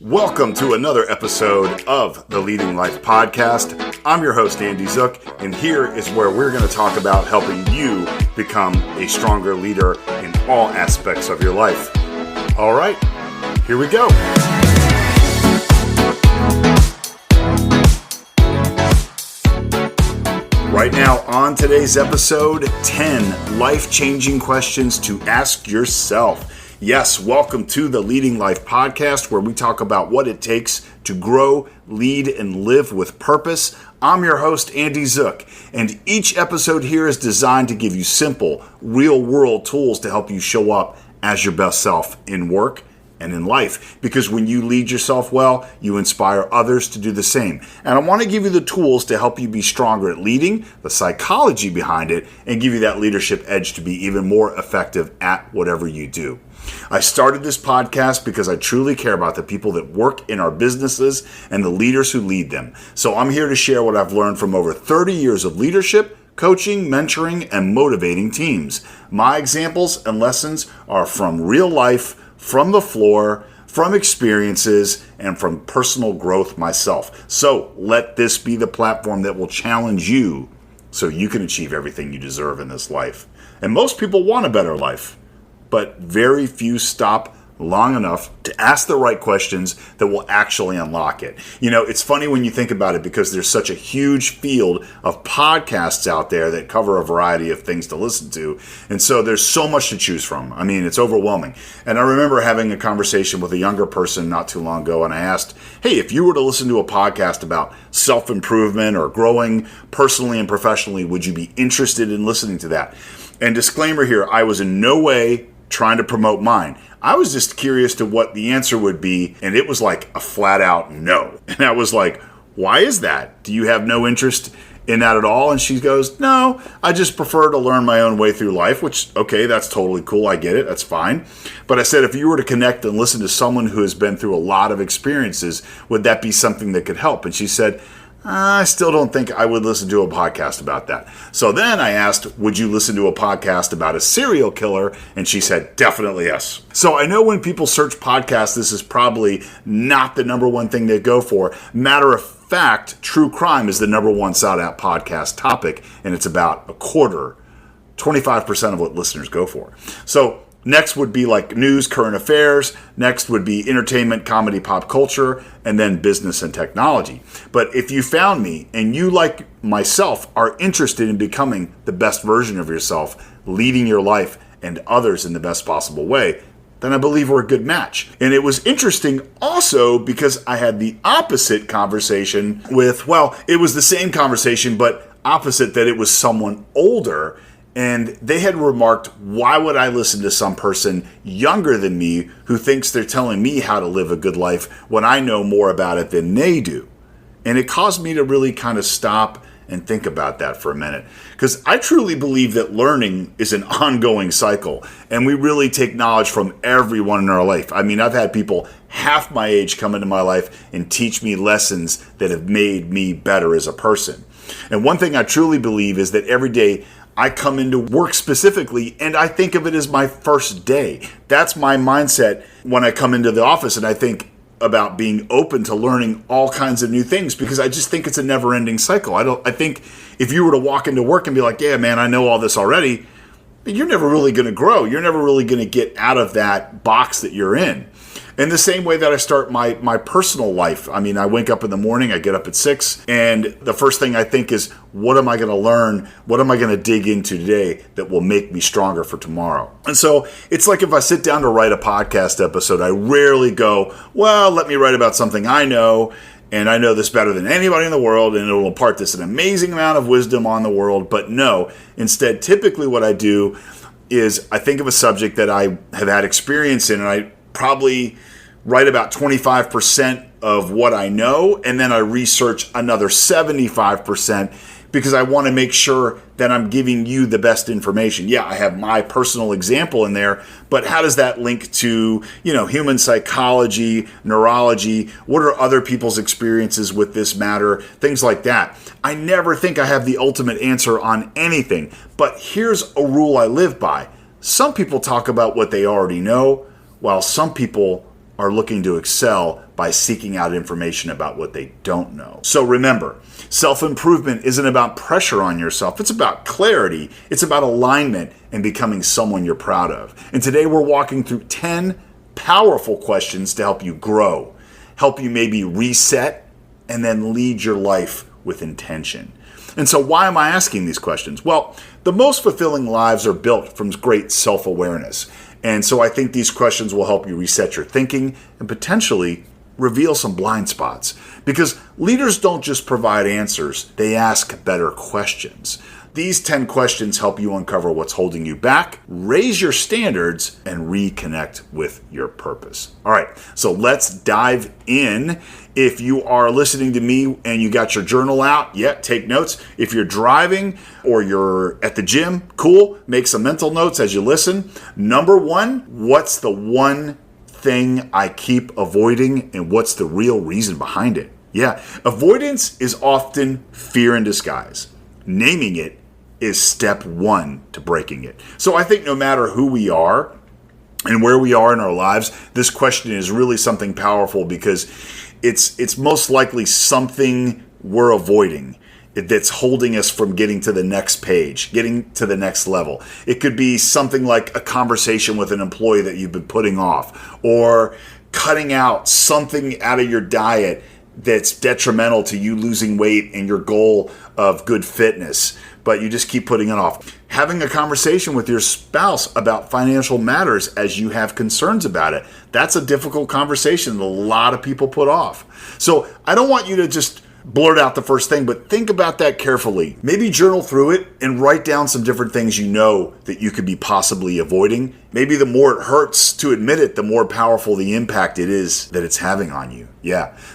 Welcome to another episode of the Leading Life Podcast. I'm your host, Andy Zook, and here is where we're going to talk about helping you become a stronger leader in all aspects of your life. All right, here we go. Right now on today's episode, 10 life-changing questions to ask yourself. Yes, welcome to the Leading Life Podcast, where we talk about what it takes to grow, lead, and live with purpose. I'm your host, Andy Zook, and each episode here is designed to give you simple, real-world tools to help you show up as your best self in work and in life. Because when you lead yourself well, you inspire others to do the same. And I want to give you the tools to help you be stronger at leading, the psychology behind it, and give you that leadership edge to be even more effective at whatever you do. I started this podcast because I truly care about the people that work in our businesses and the leaders who lead them. So I'm here to share what I've learned from over 30 years of leadership, coaching, mentoring, and motivating teams. My examples and lessons are from real life, from the floor, from experiences, and from personal growth myself. So let this be the platform that will challenge you so you can achieve everything you deserve in this life. And most people want a better life, but very few stop long enough to ask the right questions that will actually unlock it. You know, it's funny when you think about it because there's such a huge field of podcasts out there that cover a variety of things to listen to. And so there's so much to choose from. I mean, it's overwhelming. And I remember having a conversation with a younger person not too long ago, and I asked, hey, if you were to listen to a podcast about self-improvement or growing personally and professionally, would you be interested in listening to that? And disclaimer here, I was in no way trying to promote mine. I was just curious to what the answer would be, and it was like a flat out no. And I was like, why is that? Do you have no interest in that at all? And she goes, no, I just prefer to learn my own way through life, which, okay, that's totally cool. I get it. That's fine. But I said, if you were to connect and listen to someone who has been through a lot of experiences, would that be something that could help? And she said, I still don't think I would listen to a podcast about that. So then I asked, would you listen to a podcast about a serial killer? And she said, definitely yes. So I know when people search podcasts, this is probably not the number one thing they go for. Matter of fact, true crime is the number one sought out podcast topic, and it's about 25% of what listeners go for. So next would be like news, current affairs. Next would be entertainment, comedy, pop culture, and then business and technology. But if you found me and you, like myself, are interested in becoming the best version of yourself, leading your life and others in the best possible way, then I believe we're a good match. And it was interesting also because I had the opposite conversation with, well, it was the same conversation, but opposite, that it was someone older. And they had remarked, why would I listen to some person younger than me who thinks they're telling me how to live a good life when I know more about it than they do? And it caused me to really kind of stop and think about that for a minute. Because I truly believe that learning is an ongoing cycle. And we really take knowledge from everyone in our life. I mean, I've had people half my age come into my life and teach me lessons that have made me better as a person. And one thing I truly believe is that every day I come into work specifically, and I think of it as my first day. That's my mindset when I come into the office, and I think about being open to learning all kinds of new things because I just think it's a never-ending cycle. I think if you were to walk into work and be like, yeah, man, I know all this already, you're never really going to grow. You're never really going to get out of that box that you're in. In the same way that I start my personal life. I mean, I wake up in the morning, I get up at 6, and the first thing I think is, what am I going to learn? What am I going to dig into today that will make me stronger for tomorrow? And so it's like if I sit down to write a podcast episode, I rarely go, well, let me write about something I know, and I know this better than anybody in the world, and it will impart this an amazing amount of wisdom on the world. But no, instead, typically what I do is I think of a subject that I have had experience in, and I probably write about 25% of what I know, and then I research another 75% because I want to make sure that I'm giving you the best information. Yeah, I have my personal example in there, but how does that link to, human psychology, neurology? What are other people's experiences with this matter? Things like that. I never think I have the ultimate answer on anything, but here's a rule I live by. Some people talk about what they already know, while some people are looking to excel by seeking out information about what they don't know. So remember, self-improvement isn't about pressure on yourself. It's about clarity. It's about alignment and becoming someone you're proud of. And today we're walking through 10 powerful questions to help you grow, help you maybe reset, and then lead your life with intention. And so why am I asking these questions? Well, the most fulfilling lives are built from great self-awareness. And so I think these questions will help you reset your thinking and potentially reveal some blind spots. Because leaders don't just provide answers, they ask better questions. These 10 questions help you uncover what's holding you back, raise your standards, and reconnect with your purpose. All right, so let's dive in. If you are listening to me and you got your journal out, take notes. If you're driving or you're at the gym, cool, make some mental notes as you listen. Number one, what's the one thing I keep avoiding and what's the real reason behind it? Avoidance is often fear in disguise. Naming it is step one to breaking it. So I think no matter who we are and where we are in our lives, this question is really something powerful because it's most likely something we're avoiding that's holding us from getting to the next page, getting to the next level. It could be something like a conversation with an employee that you've been putting off, or cutting out something out of your diet that's detrimental to you losing weight and your goal of good fitness, but you just keep putting it off. Having a conversation with your spouse about financial matters as you have concerns about it. That's a difficult conversation that a lot of people put off. So I don't want you to just blurt out the first thing, but think about that carefully. Maybe journal through it and write down some different things you know that you could be possibly avoiding. Maybe the more it hurts to admit it, the more powerful the impact it is that it's having on you.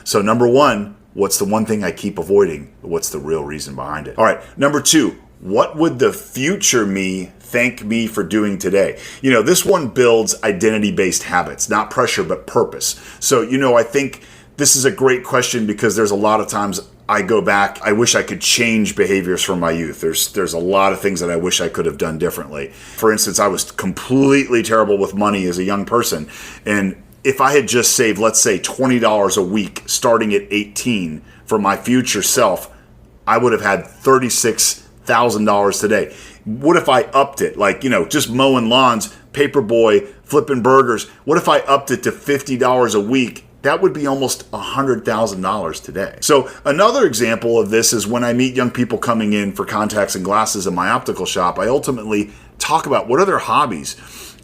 So number one, what's the one thing I keep avoiding? What's the real reason behind it? All right, number two, what would the future me thank me for doing today? This one builds identity-based habits, not pressure, but purpose. So, I think this is a great question because there's a lot of times I go back, I wish I could change behaviors from my youth. There's a lot of things that I wish I could have done differently. For instance, I was completely terrible with money as a young person. And if I had just saved, let's say, $20 a week starting at 18 for my future self, I would have had $36,000 today. What if I upped it? Just mowing lawns, paperboy, flipping burgers. What if I upped it to $50 a week? That would be almost $100,000 today. So another example of this is when I meet young people coming in for contacts and glasses in my optical shop, I ultimately talk about what are their hobbies,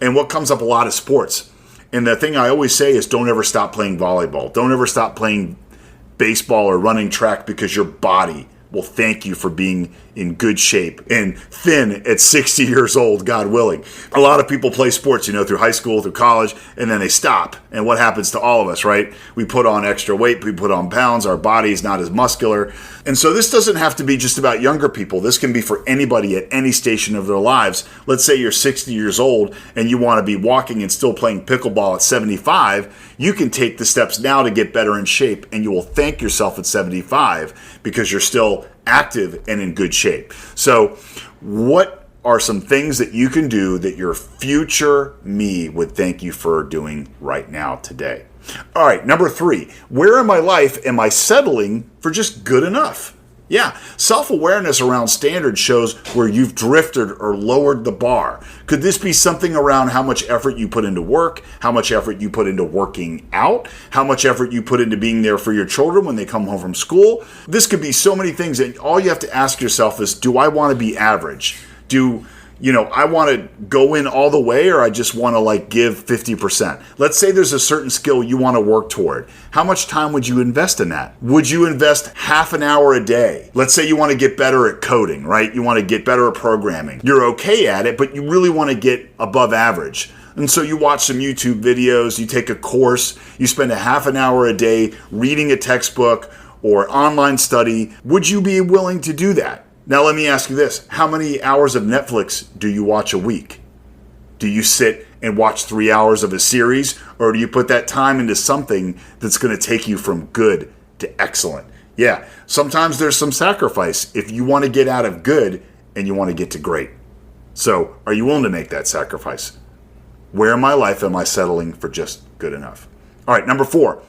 and what comes up a lot is sports. And the thing I always say is don't ever stop playing volleyball. Don't ever stop playing baseball or running track, because your body will thank you for being in good shape and thin at 60 years old, God willing. A lot of people play sports, through high school, through college, and then they stop. And what happens to all of us, right? We put on extra weight, we put on pounds, our body's not as muscular. And so this doesn't have to be just about younger people. This can be for anybody at any station of their lives. Let's say you're 60 years old and you want to be walking and still playing pickleball at 75. You can take the steps now to get better in shape, and you will thank yourself at 75 because you're still active and in good shape. So what are some things that you can do that your future me would thank you for doing right now today? All right, number three, where in my life am I settling for just good enough? Self-awareness around standards shows where you've drifted or lowered the bar. Could this be something around how much effort you put into work, how much effort you put into working out, how much effort you put into being there for your children when they come home from school? This could be so many things, and all you have to ask yourself is, do I want to be average? I want to go in all the way, or I just want to give 50%. Let's say there's a certain skill you want to work toward. How much time would you invest in that? Would you invest half an hour a day? Let's say you want to get better at coding, right? You want to get better at programming. You're okay at it, but you really want to get above average. And so you watch some YouTube videos, you take a course, you spend a half an hour a day reading a textbook or online study. Would you be willing to do that? Now let me ask you this. How many hours of Netflix do you watch a week? Do you sit and watch 3 hours of a series, or do you put that time into something that's going to take you from good to excellent? Sometimes there's some sacrifice if you want to get out of good and you want to get to great. So are you willing to make that sacrifice? Where in my life am I settling for just good enough? All right, number 4.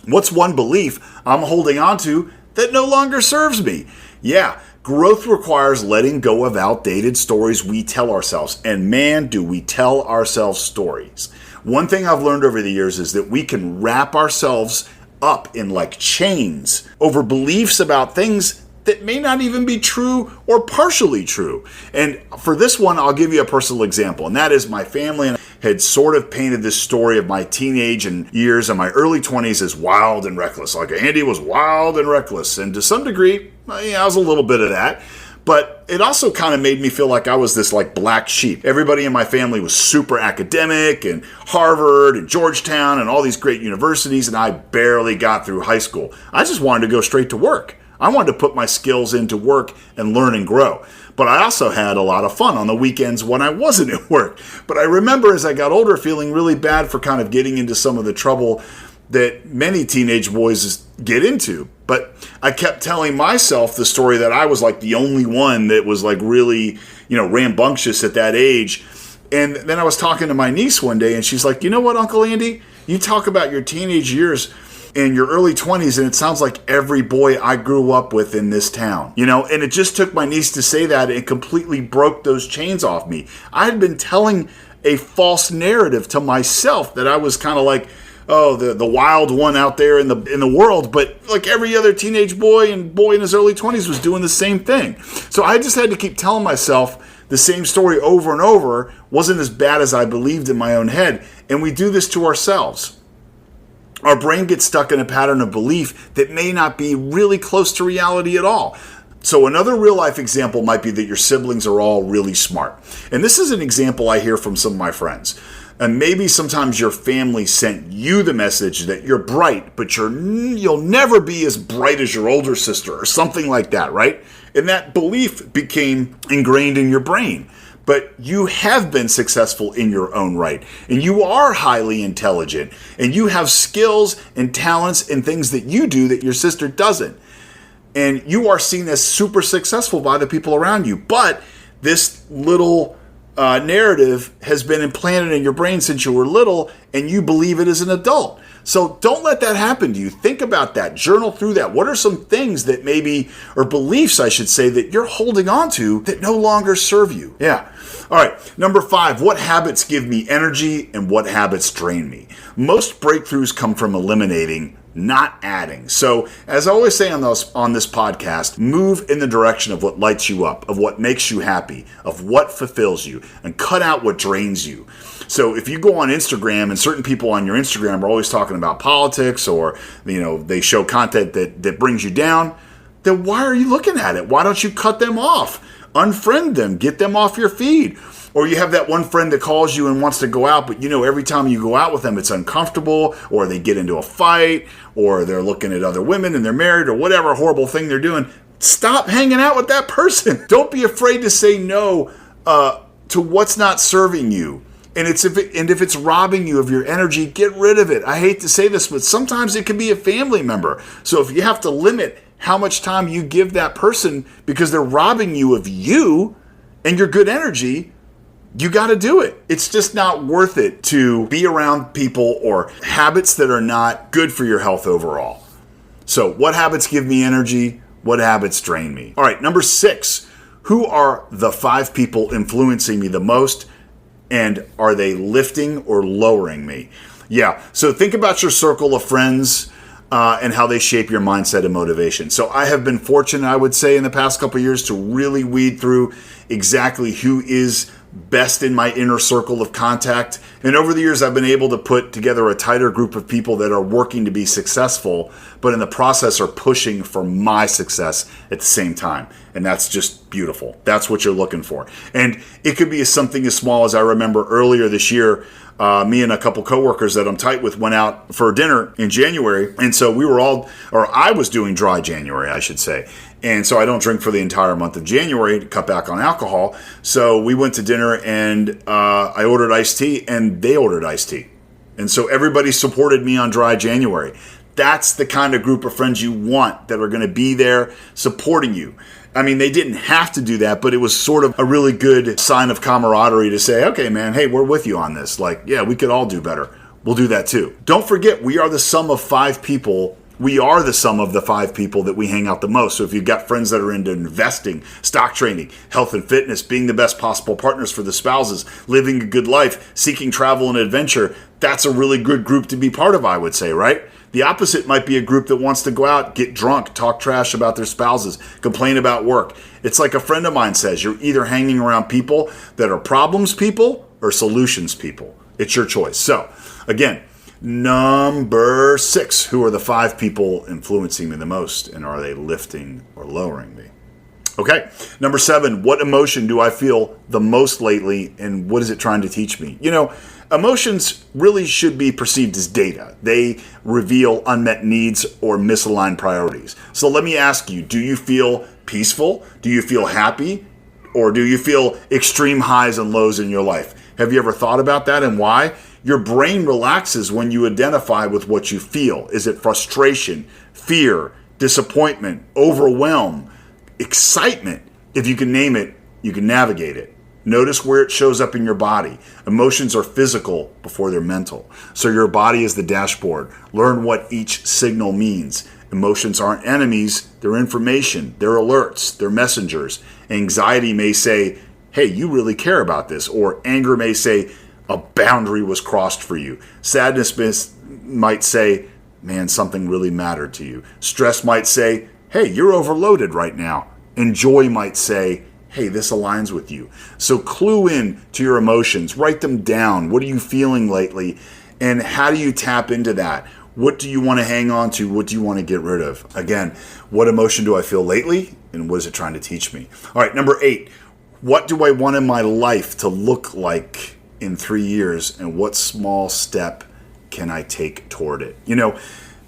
What's one belief I'm holding on to that no longer serves me? Yeah, growth requires letting go of outdated stories we tell ourselves. And man, do we tell ourselves stories. One thing I've learned over the years is that we can wrap ourselves up in like chains over beliefs about things that may not even be true or partially true. And for this one, I'll give you a personal example, and that is my family had sort of painted this story of my teenage and years and my early 20s as wild and reckless. Like Andy was wild and reckless, and to some degree, I was a little bit of that. But it also kind of made me feel like I was this like black sheep. Everybody in my family was super academic and Harvard and Georgetown and all these great universities, and I barely got through high school. I just wanted to go straight to work. I wanted to put my skills into work and learn and grow. But I also had a lot of fun on the weekends when I wasn't at work. But I remember as I got older feeling really bad for kind of getting into some of the trouble that many teenage boys get into. But I kept telling myself the story that I was like the only one that was like really, rambunctious at that age. And then I was talking to my niece one day and she's like, you know what, Uncle Andy? You talk about your teenage years in your early 20s, and it sounds like every boy I grew up with in this town, and it just took my niece to say that and completely broke those chains off me. I had been telling a false narrative to myself that I was kind of like, the wild one out there in the world, but like every other teenage boy in his early 20s was doing the same thing. So I just had to keep telling myself the same story over and over. Wasn't as bad as I believed in my own head, and we do this to ourselves. Our brain gets stuck in a pattern of belief that may not be really close to reality at all. So another real life example might be that your siblings are all really smart. And this is an example I hear from some of my friends. And maybe sometimes your family sent you the message that you're bright, but you'll never be as bright as your older sister or something like that, right? And that belief became ingrained in your brain. But you have been successful in your own right, and you are highly intelligent, and you have skills and talents and things that you do that your sister doesn't. And you are seen as super successful by the people around you. But this little narrative has been implanted in your brain since you were little, and you believe it as an adult. So don't let that happen to you. Think about that. Journal through that. What are some things that maybe, or beliefs I should say, that you're holding on to that no longer serve you? Yeah. All right. Number 5, what habits give me energy and what habits drain me? Most breakthroughs come from eliminating, not adding. So as I always say on this podcast, move in the direction of what lights you up, of what makes you happy, of what fulfills you, and cut out what drains you. So if you go on Instagram, and certain people on your Instagram are always talking about politics, or they show content that brings you down, then why are you looking at it? Why don't you cut them off? Unfriend them, get them off your feed. Or you have that one friend that calls you and wants to go out, but every time you go out with them, it's uncomfortable, or they get into a fight, or they're looking at other women and they're married, or whatever horrible thing they're doing. Stop hanging out with that person. Don't be afraid to say no to what's not serving you. And if it's robbing you of your energy, get rid of it. I hate to say this, but sometimes it can be a family member. So if you have to limit how much time you give that person because they're robbing you of you and your good energy, you got to do it. It's just not worth it to be around people or habits that are not good for your health overall. So what habits give me energy? What habits drain me? All right, number 6, who are the 5 people influencing me the most? And are they lifting or lowering me? Yeah, so think about your circle of friends and how they shape your mindset and motivation. So I have been fortunate, I would say, in the past couple of years to really weed through exactly who is best in my inner circle of contact. And over the years, I've been able to put together a tighter group of people that are working to be successful, but in the process are pushing for my success at the same time. And that's just beautiful. That's what you're looking for. And it could be something as small as I remember earlier this year, me and a couple coworkers that I'm tight with went out for dinner in January. And so I was doing dry January, I should say. And so I don't drink for the entire month of January to cut back on alcohol. So we went to dinner and I ordered iced tea and they ordered iced tea. And so everybody supported me on dry January. That's the kind of group of friends you want that are going to be there supporting you. I mean, they didn't have to do that, but it was sort of a really good sign of camaraderie to say, okay, man, hey, we're with you on this. Like, yeah, we could all do better. we'll do that too. Don't forget, we are the sum of five people. We are the sum of the five people that we hang out the most. So if you've got friends that are into investing, stock trading, health and fitness, being the best possible partners for the spouses, living a good life, seeking travel and adventure, that's a really good group to be part of, I would say, right? The opposite might be a group that wants to go out, get drunk, talk trash about their spouses, complain about work. It's like a friend of mine says, you're either hanging around people that are problems people or solutions people. It's your choice. So again, number 6, who are the 5 people influencing me the most, and are they lifting or lowering me? Okay, number 7, what emotion do I feel the most lately, and what is it trying to teach me? Emotions really should be perceived as data. They reveal unmet needs or misaligned priorities. So let me ask you, do you feel peaceful? Do you feel happy? Or do you feel extreme highs and lows in your life? Have you ever thought about that and why? Your brain relaxes when you identify with what you feel. Is it frustration, fear, disappointment, overwhelm, excitement? If you can name it, you can navigate it. Notice where it shows up in your body. Emotions are physical before they're mental. So your body is the dashboard. Learn what each signal means. Emotions aren't enemies. They're information. They're alerts. They're messengers. Anxiety may say, hey, you really care about this. Or anger may say, a boundary was crossed for you. Sadness might say, man, something really mattered to you. Stress might say, hey, you're overloaded right now. And joy might say, hey, this aligns with you. So clue in to your emotions. Write them down. What are you feeling lately? And how do you tap into that? What do you want to hang on to? What do you want to get rid of? Again, what emotion do I feel lately? And what is it trying to teach me? All right, number 8. What do I want in my life to look like in 3 years? And what small step can I take toward it?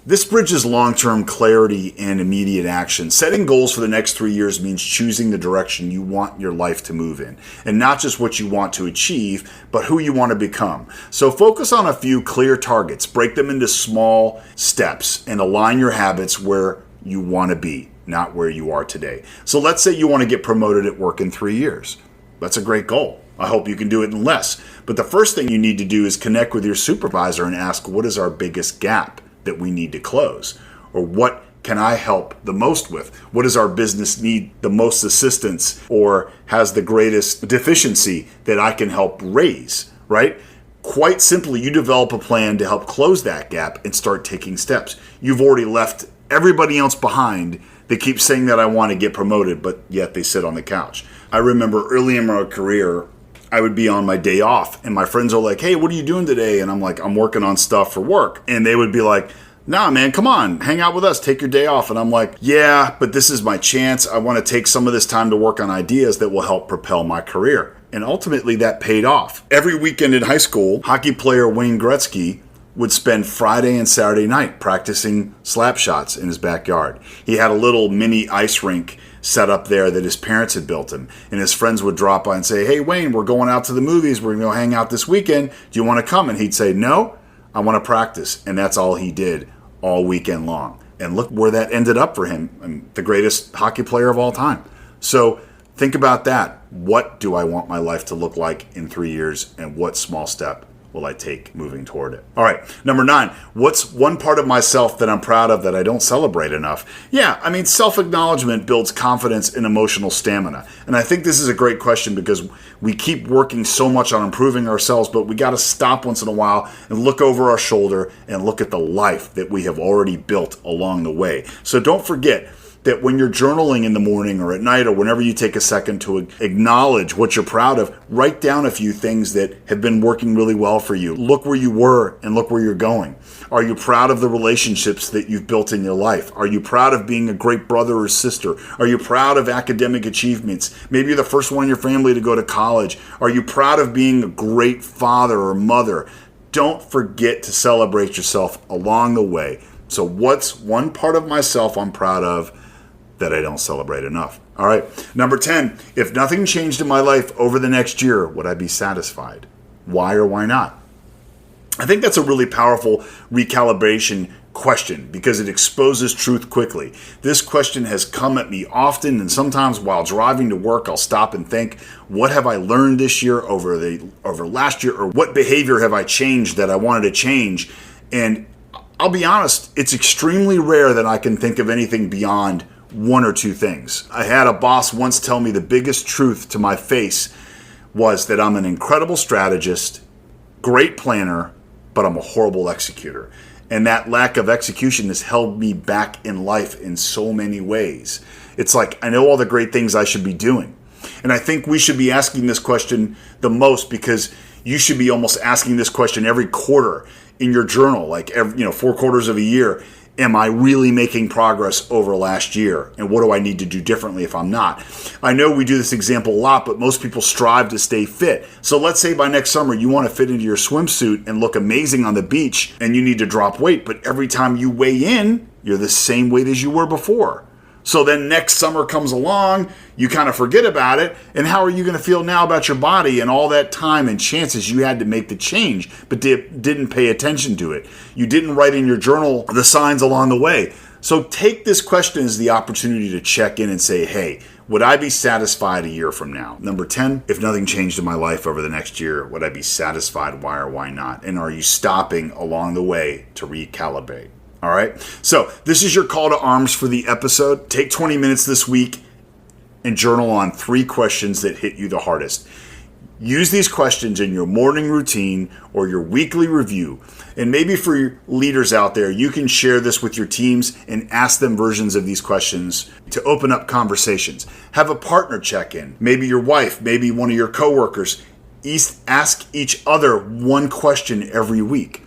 This bridges long-term clarity and immediate action. Setting goals for the next 3 years means choosing the direction you want your life to move in, and not just what you want to achieve, but who you want to become. So focus on a few clear targets, break them into small steps, and align your habits where you want to be, not where you are today. So let's say you want to get promoted at work in 3 years. That's a great goal. I hope you can do it in less. But the first thing you need to do is connect with your supervisor and ask, what is our biggest gap that we need to close? Or what can I help the most with? What does our business need the most assistance or has the greatest deficiency that I can help raise, right? Quite simply, you develop a plan to help close that gap and start taking steps. You've already left everybody else behind. They keep saying that I want to get promoted, but yet they sit on the couch. I remember early in my career, I would be on my day off and my friends are like, hey, what are you doing today? And I'm like, I'm working on stuff for work. And they would be like, nah, man, come on, hang out with us, take your day off. And I'm like, yeah, but this is my chance. I want to take some of this time to work on ideas that will help propel my career. And ultimately that paid off. Every weekend in high school, hockey player Wayne Gretzky would spend Friday and Saturday night practicing slap shots in his backyard. He had a little mini ice rink set up there that his parents had built him. And his friends would drop by and say, hey, Wayne, we're going out to the movies. We're going to go hang out this weekend. Do you want to come? And he'd say, no, I want to practice. And that's all he did all weekend long. And look where that ended up for him. I mean, the greatest hockey player of all time. So think about that. What do I want my life to look like in 3 years? And what small step will I take moving toward it? All right, number 9, what's one part of myself that I'm proud of that I don't celebrate enough? Yeah, I mean, self-acknowledgement builds confidence and emotional stamina. And I think this is a great question because we keep working so much on improving ourselves, but we got to stop once in a while and look over our shoulder and look at the life that we have already built along the way. So don't forget that when you're journaling in the morning or at night or whenever you take a second to acknowledge what you're proud of, write down a few things that have been working really well for you. Look where you were and look where you're going. Are you proud of the relationships that you've built in your life? Are you proud of being a great brother or sister? Are you proud of academic achievements? Maybe you're the first one in your family to go to college. Are you proud of being a great father or mother? Don't forget to celebrate yourself along the way. So what's one part of myself I'm proud of that I don't celebrate enough? All right. Number 10, if nothing changed in my life over the next year, would I be satisfied? Why or why not? I think that's a really powerful recalibration question because it exposes truth quickly. This question has come at me often, and sometimes while driving to work, I'll stop and think, what have I learned this year over last year, or what behavior have I changed that I wanted to change? And I'll be honest, it's extremely rare that I can think of anything beyond one or two things. I had a boss once tell me the biggest truth to my face was that I'm an incredible strategist, great planner, but I'm a horrible executor. And that lack of execution has held me back in life in so many ways. It's like, I know all the great things I should be doing. And I think we should be asking this question the most, because you should be almost asking this question every quarter in your journal, like 4 quarters of a year. Am I really making progress over last year? And what do I need to do differently if I'm not? I know we do this example a lot, but most people strive to stay fit. So let's say by next summer you want to fit into your swimsuit and look amazing on the beach, and you need to drop weight, but every time you weigh in, you're the same weight as you were before. So then next summer comes along, you kind of forget about it, and how are you going to feel now about your body and all that time and chances you had to make the change, but didn't pay attention to it? You didn't write in your journal the signs along the way. So take this question as the opportunity to check in and say, hey, would I be satisfied a year from now? Number 10, if nothing changed in my life over the next year, would I be satisfied? Why or why not? And are you stopping along the way to recalibrate? All right. So this is your call to arms for the episode. Take 20 minutes this week and journal on 3 questions that hit you the hardest. Use these questions in your morning routine or your weekly review. And maybe for your leaders out there, you can share this with your teams and ask them versions of these questions to open up conversations. Have a partner check in. Maybe your wife, maybe one of your coworkers. Ask each other one question every week.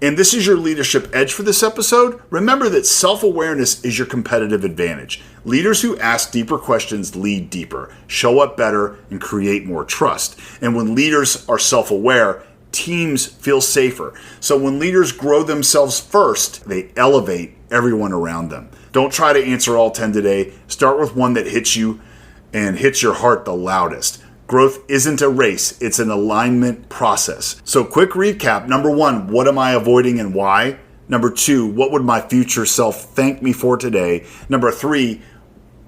And this is your leadership edge for this episode. Remember that self-awareness is your competitive advantage. Leaders who ask deeper questions lead deeper, show up better, and create more trust. And when leaders are self-aware, teams feel safer. So when leaders grow themselves first, they elevate everyone around them. Don't try to answer all 10 today. Start with one that hits you and hits your heart the loudest. Growth isn't a race, it's an alignment process. So quick recap. Number 1, what am I avoiding and why? Number 2, what would my future self thank me for today? Number 3,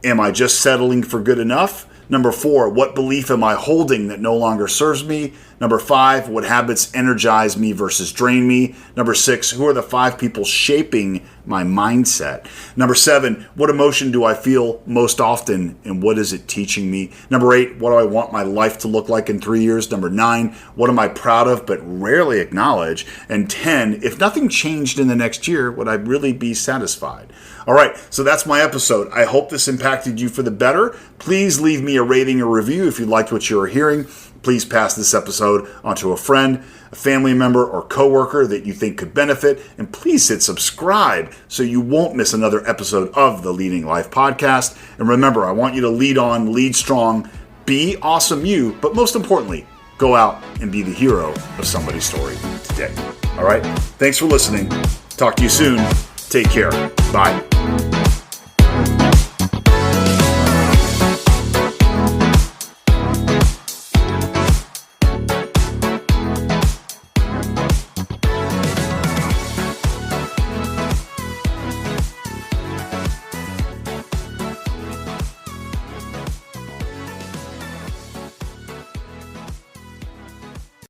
am I just settling for good enough? Number 4, what belief am I holding that no longer serves me? Number 5, what habits energize me versus drain me? Number 6, who are the 5 people shaping my mindset? Number 7, what emotion do I feel most often and what is it teaching me? Number 8, what do I want my life to look like in 3 years? Number 9, what am I proud of but rarely acknowledge? And 10, if nothing changed in the next year, would I really be satisfied? All right, so that's my episode. I hope this impacted you for the better. Please leave me a rating or review if you liked what you were hearing. Please pass this episode onto a friend, a family member, or coworker that you think could benefit. And please hit subscribe so you won't miss another episode of the Leading Life Podcast. And remember, I want you to lead on, lead strong, be awesome you, but most importantly, go out and be the hero of somebody's story today. All right? Thanks for listening. Talk to you soon. Take care. Bye.